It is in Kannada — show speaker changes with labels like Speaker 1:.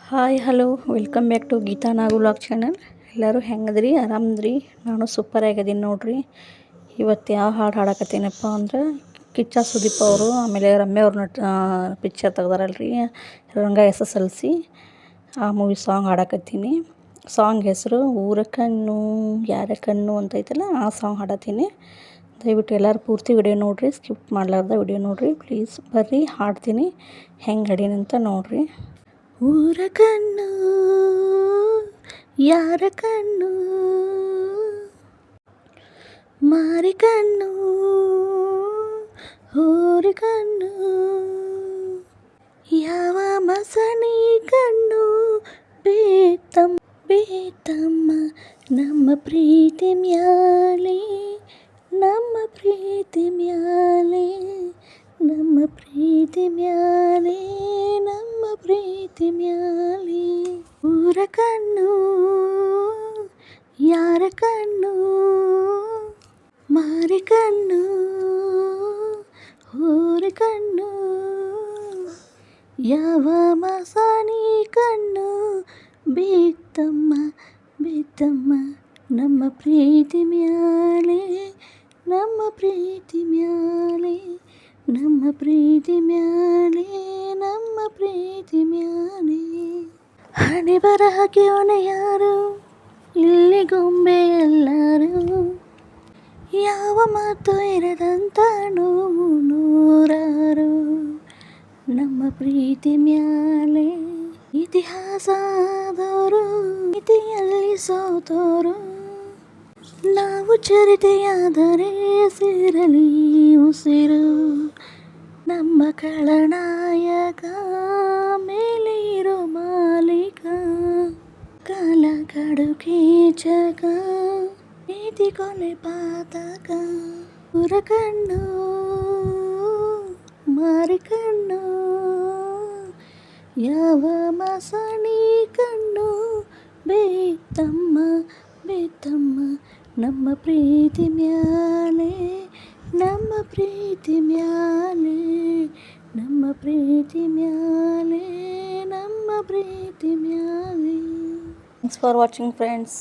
Speaker 1: Hi hello welcome back to Geetha Nagu vlog channel. ಎಲ್ಲರೂ ಹೆಂಗದ್ರಿ, ಆರಾಮದ್ರಿ? ನಾನು ಸೂಪರ್ ಆಗಿದ್ದೀನಿ ನೋಡ್ರಿ. ಇವತ್ತು ಯಾವ ಹಾಡು ಹಾಡಕತ್ತೀನಪ್ಪ ಅಂದ್ರೆ ಕಿಚ್ಚ ಸುದೀಪ್ ಅವರು ಆಮೇಲೆ ರಮ್ಯ ಅವ್ರನ್ನ ಪಿಕ್ಚರ್ ತೆಗ್ದಾರಲ್ರಿ ರಂಗ SSLC ಆ ಮೂವಿ ಸಾಂಗ್ ಹಾಡಕತ್ತೀನಿ. ಸಾಂಗ್ ಹೆಸರು ಊರ ಕಣ್ಣು ಯಾರ ಕಣ್ಣು ಅಂತ ಐತಲ್ಲ, ಆ ಸಾಂಗ್ ಹಾಡತ್ತೀನಿ. ದಯವಿಟ್ಟು ಎಲ್ಲರೂ ಪೂರ್ತಿ ವಿಡಿಯೋ ನೋಡಿರಿ, ಸ್ಕಿಪ್ ಮಾಡಲಾರ್ದ ವಿಡಿಯೋ ನೋಡಿರಿ ಪ್ಲೀಸ್. ಬರ್ರಿ ಹಾಡ್ತೀನಿ, ಹೆಂಗೆ ಹಾಡೀನಿ ಅಂತ ನೋಡಿರಿ. ಊರ ಕಣ್ಣು ಯಾರ ಕಣ್ಣು ಮಾರಿ ಕಣ್ಣು ಊರ ಕಣ್ಣು ಯಾವ ಮಸಣಿ ಕಣ್ಣು ಬೇತಮ್ಮ ಬೇತಮ್ಮ ನಮ್ಮ ಪ್ರೀತಿ ಮ್ಯಾಲೆ ನಮ್ಮ ಪ್ರೀತಿ ಮ್ಯಾಲೆ ನಮ್ಮ ಪ್ರೀತಿ ಮ್ಯಾಲೆ ನಮ್ಮ ಪ್ರೀತಿ ಮ್ಯಾಲೆ ಊರ ಕಣ್ಣು ಯಾರ ಕಣ್ಣು ಮಾರಿ ಕಣ್ಣು ಊರ ಕಣ್ಣು ಯಾವ ಮಸಾಣಿ ಕಣ್ಣು ಬೇತಮ್ಮ ಬೇತಮ್ಮ ನಮ್ಮ ಪ್ರೀತಿ ಮ್ಯಾಲೆ ನಮ್ಮ ಪ್ರೀತಿ ಮ್ಯಾಲೆ ನಮ್ಮ ಪ್ರೀತಿ ಮ್ಯಾಲೆ ನಮ್ಮ ಪ್ರೀತಿ ಮ್ಯಾಲೆ. ಹಣೆ ಬರಹಕ್ಕೆ ಹೊಣೆ ಯಾರು ಇಲ್ಲಿ ಗೊಂಬೆ ಎಲ್ಲರೂ, ಯಾವ ಮಾತು ಇರದಂತ ನೋವು ನೂರಾರು. ನಮ್ಮ ಪ್ರೀತಿ ಮ್ಯಾಲೆ ಇತಿಹಾಸದವರು ಇತಿಯಲ್ಲಿ ಸೋತೋರು, ನಾವು ಚರಿತೆಯಾದರೆ ಸೇರಲಿ ಉಸಿರು. ನಮ್ಮ ಖಳನಾಯಕ ಮೇಲೆ ಇರೋ ಮಾಲೀಕ, ಕಾಲ ಕಡು ಕೀಚಕ ನೀತಿ ಕೊಲೆ ಪಾತಕ. ಊರ ಕಣ್ಣು ಮಾರಿ ಕಣ್ಣು ಯಾವ ಮಸಣಿ ಕಣ್ಣು ಬೇತಮ್ಮ ಬೇತಮ್ಮ ನಮ್ಮ ಪ್ರೀತಿ ಮ್ಯಾಲೆ ನಮ್ಮ ಪ್ರೀತಿ ಮ್ಯಾಲೆ ನಮ್ಮ ಪ್ರೀತಿ ಮ್ಯಾಲೆ ನಮ್ಮ ಪ್ರೀತಿ ಮ್ಯಾಲೆ. Thanks for watching friends.